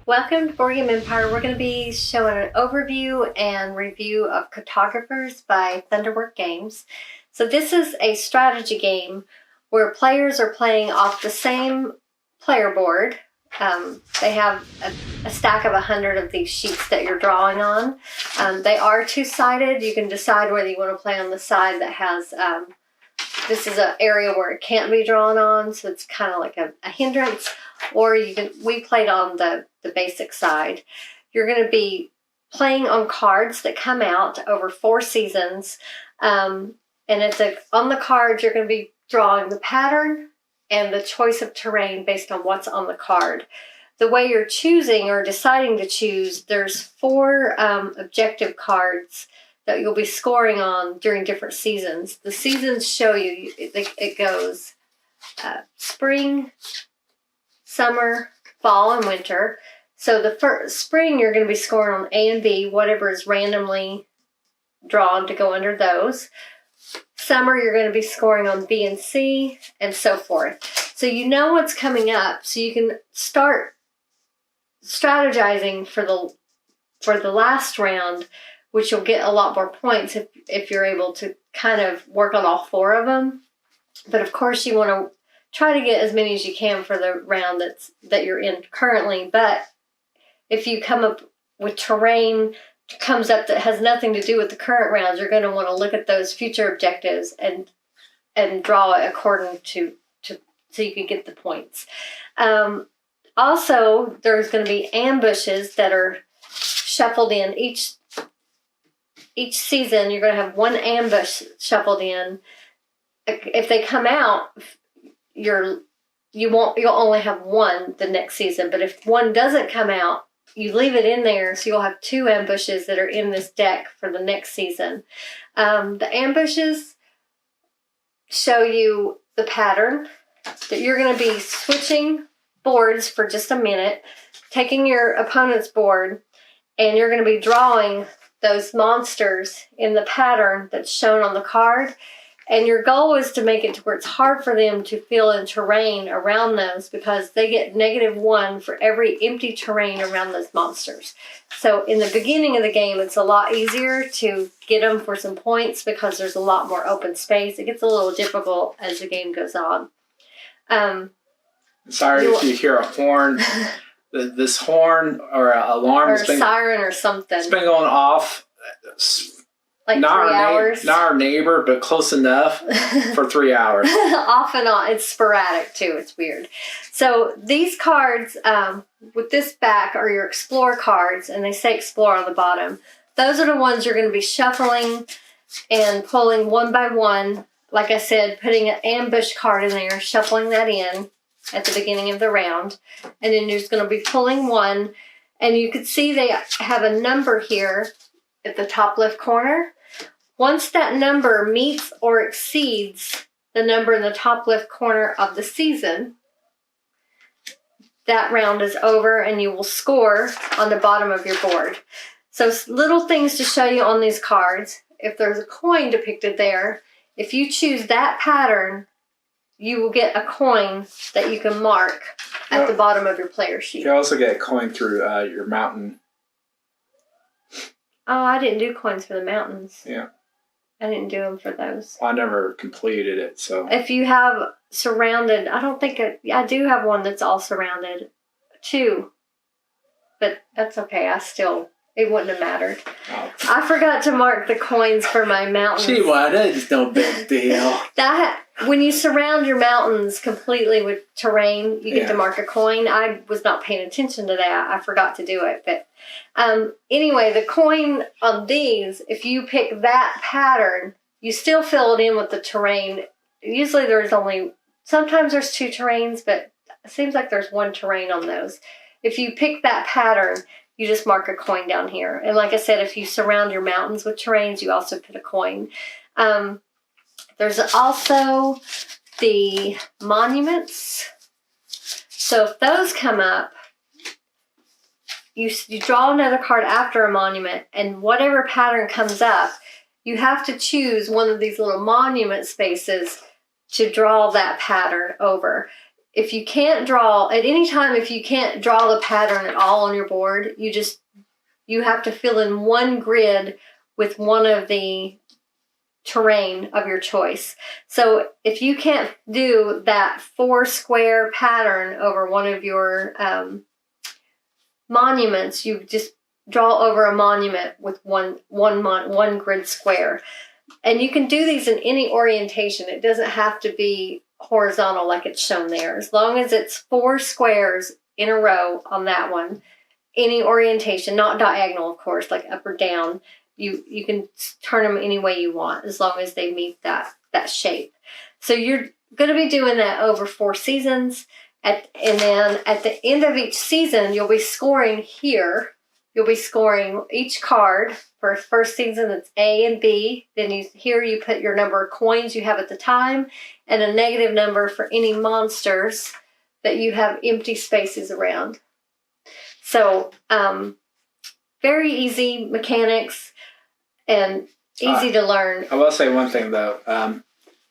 Welcome to Board Game Empire. We're going to be showing an overview and review of Cartographers by Thunderworks Games. So this is a strategy game where players are playing off the same player board. They have a stack of 100 of these sheets that you're drawing on. They are two-sided. You can decide whether you want to play on the side that has, this is an area where it can't be drawn on, so it's kind of like a hindrance. Or we played on the basic side. You're going to be playing on cards that come out over 4 seasons. And on the cards, you're going to be drawing the pattern and the choice of terrain based on what's on the card. The way you're choosing or deciding to choose, there's 4 objective cards that you'll be scoring on during different seasons. The seasons show you, it goes spring, summer, fall, and winter. So the first spring, you're going to be scoring on A and B, whatever is randomly drawn to go under those. Summer, you're going to be scoring on B and C, and so forth. So you know what's coming up, so you can start strategizing for the last round, which you'll get a lot more points if you're able to kind of work on all 4 of them. But of course, you want to try to get as many as you can for the round that you're in currently. But if you come up with terrain comes up that has nothing to do with the current rounds, you're going to want to look at those future objectives and draw it according to so you can get the points. Also, there's going to be ambushes that are shuffled in each season. You're going to have 1 ambush shuffled in. If they come out, you'll only have 1 the next season. But if 1 doesn't come out, you leave it in there, so you'll have 2 ambushes that are in this deck for the next season. The ambushes show you the pattern that you're going to be switching boards for just a minute, taking your opponent's board, and you're going to be drawing those monsters in the pattern that's shown on the card. And your goal is to make it to where it's hard for them to fill in terrain around those, because they get -1 for every empty terrain around those monsters. So in the beginning of the game, it's a lot easier to get them for some points because there's a lot more open space. It gets a little difficult as the game goes on. Sorry if you hear a horn. This horn or alarm or siren or something. It's been going off. Like not 3 hours? Not our neighbor, but close enough for 3 hours. Off and on. It's sporadic, too. It's weird. So these cards with this back are your Explore cards, and they say Explore on the bottom. Those are the ones you're going to be shuffling and pulling one by one. Like I said, putting an ambush card in there, shuffling that in at the beginning of the round. And then you're just going to be pulling 1. And you can see they have a number here at the top left corner. Once that number meets or exceeds the number in the top left corner of the season, that round is over and you will score on the bottom of your board. So little things to show you on these cards. If there's a coin depicted there, if you choose that pattern, you will get a coin that you can mark at the bottom of your player sheet. You also get a coin through your mountain. Oh, I didn't do coins for the mountains. Yeah. I didn't do them for those. Well, I never completed it, so. If you have surrounded, I don't think I do have one that's all surrounded. 2. But that's okay. It wouldn't have mattered. Oh. I forgot to mark the coins for my mountains. Gee, well, that's no big deal. When you surround your mountains completely with terrain, you get to mark a coin. I was not paying attention to that. I forgot to do it. But anyway, the coin on these, if you pick that pattern, you still fill it in with the terrain. Usually sometimes there's 2 terrains, but it seems like there's 1 terrain on those. If you pick that pattern, you just mark a coin down here. And like I said, if you surround your mountains with terrains, you also put a coin. There's also the monuments. So if those come up, you draw another card after a monument, and whatever pattern comes up, you have to choose one of these little monument spaces to draw that pattern over. if you can't draw at any time, if you can't draw the pattern at all on your board, you have to fill in one grid with one of the terrain of your choice. So if you can't do that 4 square pattern over one of your monuments, you just draw over a monument with one grid square. And you can do these in any orientation. It doesn't have to be horizontal like it's shown there. As long as it's 4 squares in a row on that one, any orientation, not diagonal, of course, like up or down, you can turn them any way you want as long as they meet that shape. So you're going to be doing that over 4 seasons. And then at the end of each season, you'll be scoring here. You'll be scoring each card. For first season, it's A and B. Then here you put your number of coins you have at the time and a negative number for any monsters that you have empty spaces around. So very easy mechanics and easy to learn. I will say one thing, though.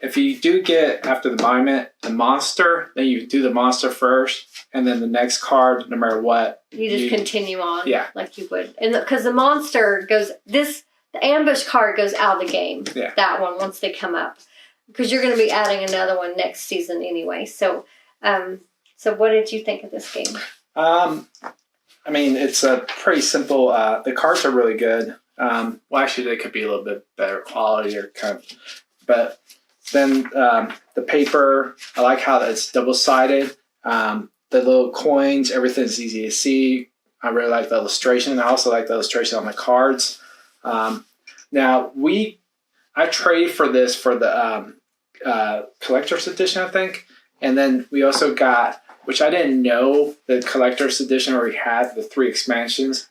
If you do get, after the monument, the monster, then you do the monster first, and then the next card, no matter what. You just continue on like you would. And because the monster goes, the ambush card goes out of the game, that one, once they come up. Because you're going to be adding another one next season anyway. So what did you think of this game? I mean, it's a pretty simple. The cards are really good. Well, actually, they could be a little bit better quality or but then the paper, I like how it's double-sided. The little coins, everything's easy to see. I really like the illustration. I also like the illustration on the cards. Now, I traded for this for the collector's edition, I think. And then we also got, which I didn't know, the collector's edition already had the 3 expansions.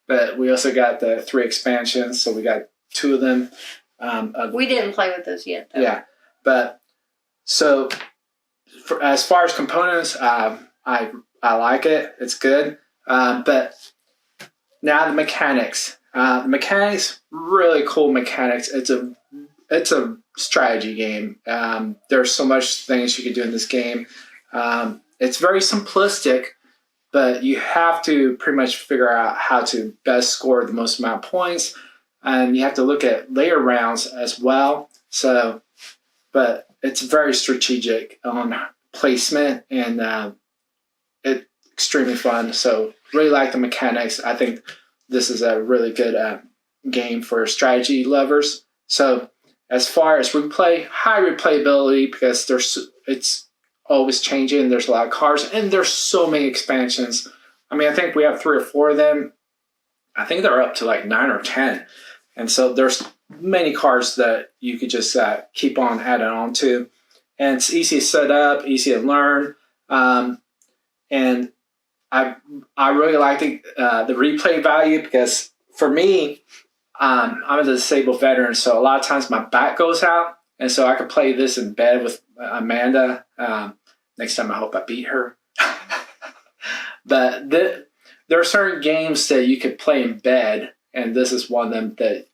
But we also got the 3 expansions, so we got 2 of them. We didn't play with those yet, though. Yeah. But so as far as components, I like it. It's good. But now the mechanics. The mechanics, really cool mechanics. It's a strategy game. There's so much things you can do in this game. It's very simplistic, but you have to pretty much figure out how to best score the most amount of points. And you have to look at layer rounds as well. But it's very strategic on placement, and it's extremely fun. So really like the mechanics. I think this is a really good game for strategy lovers. So as far as replay, high replayability, because it's always changing. There's a lot of cards, and there's so many expansions. I mean, I think we have 3 or 4 of them. I think they're up to like 9 or 10. And so there's many cards that you could just keep on adding on to. And it's easy to set up, easy to learn. And I really like the replay value, because for me, I'm a disabled veteran, so a lot of times my back goes out. And so I could play this in bed with Amanda. Next time I hope I beat her. But there are certain games that you could play in bed, and this is one of them that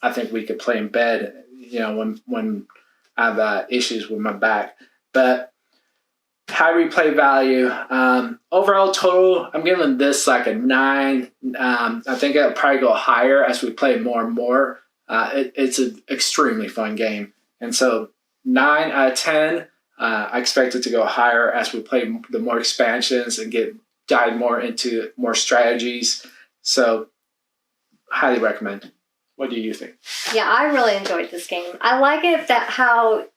I think we could play in bed, when I have issues with my back. But high replay value. Overall total, I'm giving this like a 9. I think it'll probably go higher as we play more and more. It's an extremely fun game. And so 9 out of 10. I expect it to go higher as we play the more expansions and dive more into more strategies. So highly recommend. What do you think? Yeah, I really enjoyed this game. I like it that how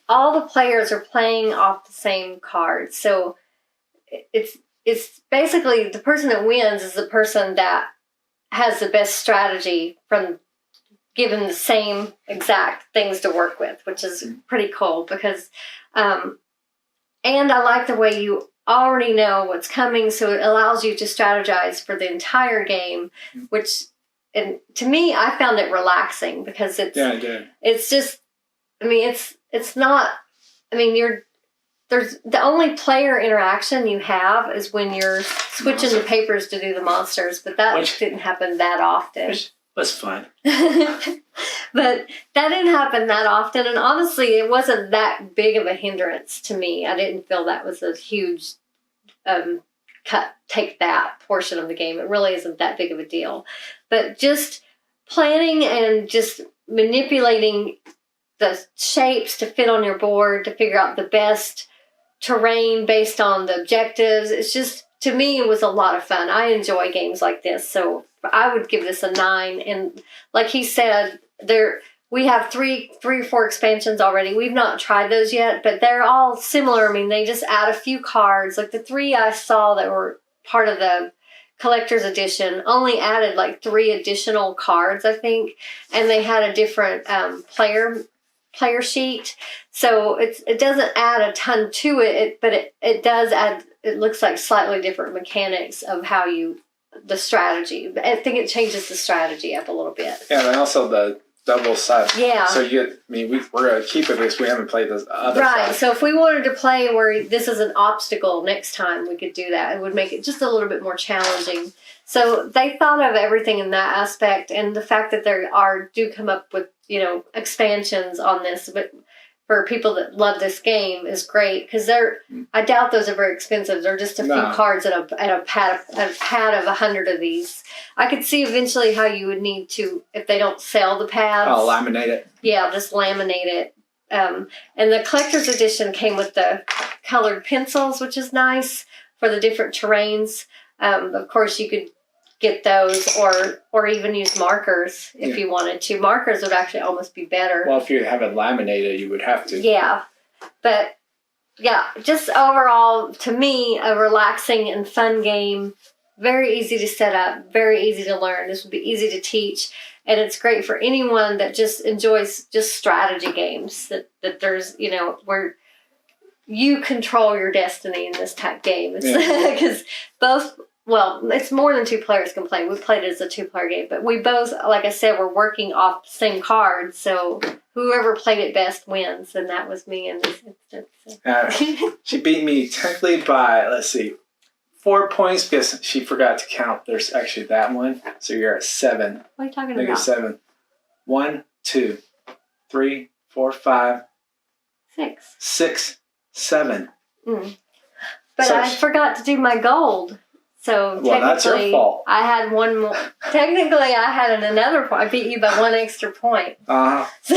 all the players are playing off the same cards. So it's basically the person that wins is the person that has the best strategy from given the same exact things to work with, which is pretty cool because, and I like the way you already know what's coming, so it allows you to strategize for the entire game, which, and to me, I found it relaxing because it's just, I mean, it's not, I mean, there's the only player interaction you have is when you're switching the papers to do the monsters, but that didn't happen that often. was fun. But that didn't happen that often, and honestly, it wasn't that big of a hindrance to me. I didn't feel that was a huge take that portion of the game. It really isn't that big of a deal. But just planning and just manipulating the shapes to fit on your board, to figure out the best terrain based on the objectives. It's just, to me, it was a lot of fun. I enjoy games like this, so I would give this a 9. And like he said, we have three or four expansions already. We've not tried those yet, but they're all similar. I mean, they just add a few cards. Like the 3 I saw that were part of the collector's edition only added like 3 additional cards, I think, and they had a different player sheet. So it doesn't add a ton to it, but it does add, it looks like slightly different mechanics of how the strategy. I think it changes the strategy up a little bit. Yeah, and also the double side. Yeah. So we're going to keep it because we haven't played this other right. side. So if we wanted to play where this is an obstacle next time, we could do that. It would make it just a little bit more challenging. So they thought of everything in that aspect, and the fact that there do come up with, expansions on this, but for people that love this game is great, because I doubt those are very expensive. They're just a few cards and a pad of 100 of these. I could see eventually how you would need to, if they don't sell the pads. Oh, laminate it. Yeah, just laminate it. And the collector's edition came with the colored pencils, which is nice for the different terrains. Of course, you could get those or even use markers if you wanted to. Markers would actually almost be better. Well, if you have it laminated, you would have to. Yeah. But, yeah, just overall, to me, a relaxing and fun game. Very easy to set up. Very easy to learn. This would be easy to teach. And it's great for anyone that just enjoys just strategy games. That there's, where you control your destiny in this type game. Because it's more than 2 players can play. We played it as a 2-player game, but we both, like I said, we're working off the same cards, so whoever played it best wins, and that was me in this instance. She beat me technically by, 4 points because she forgot to count. There's actually that one, so you're at 7. What are you talking about? -7. 1, 2, 3, 4, 5, 6, 7. Mm. But I forgot to do my gold. So that's your fault. I had one more. Technically, I had another point. I beat you by 1 extra point. Uh-huh. So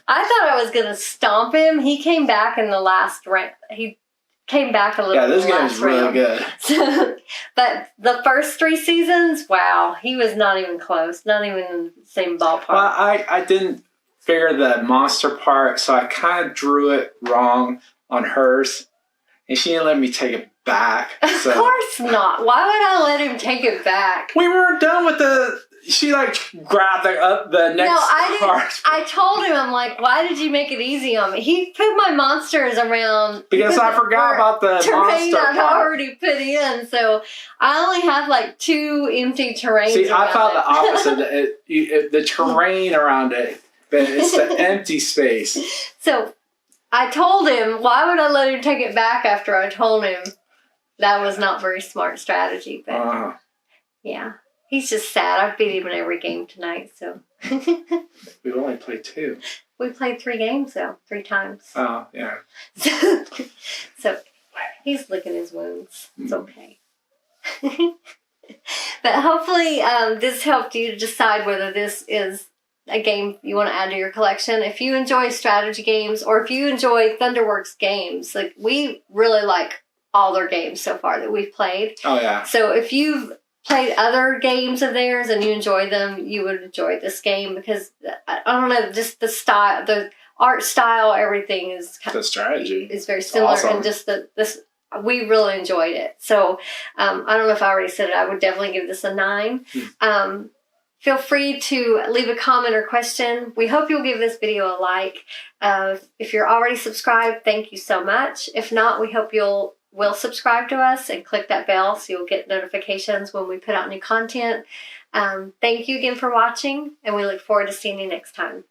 I thought I was going to stomp him. He came back in the last round. He came back a little. Yeah, this game is really good. So, but the first 3 seasons, wow, he was not even close. Not even in the same ballpark. Well, I didn't figure the monster part, so I kind of drew it wrong on hers, and she didn't let me take it back. So. Of course not. Why would I let him take it back? We weren't done with she grabbed the next card. I told him, I'm like, why did you make it easy on me? He put my monsters around. Because I forgot about the terrain monster I'd already put in. So I only have 2 empty terrains. See, I felt the opposite. The terrain around it, but it's the empty space. So I told him, why would I let him take it back after I told him that was not very smart strategy? But yeah. He's just sad. I've beat him in every game tonight, so. We've only played 2. We played 3 games, though. 3 times. Oh, yeah. So, he's licking his wounds. It's okay. But hopefully, this helped you to decide whether this is a game you want to add to your collection. If you enjoy strategy games, or if you enjoy Thunderworks Games, we really like all their games so far that we've played. Oh, yeah. So, if you've played other games of theirs and you enjoy them, you would enjoy this game, because I don't know, just the style, the art style, everything is the strategy is very similar, awesome. And just this we really enjoyed it. So I don't know if I already said it. I would definitely give this a 9. Feel free to leave a comment or question. We hope you'll give this video a like. If you're already subscribed, thank you so much. If not, we hope you'll subscribe to us and click that bell so you'll get notifications when we put out new content. Thank you again for watching, and we look forward to seeing you next time.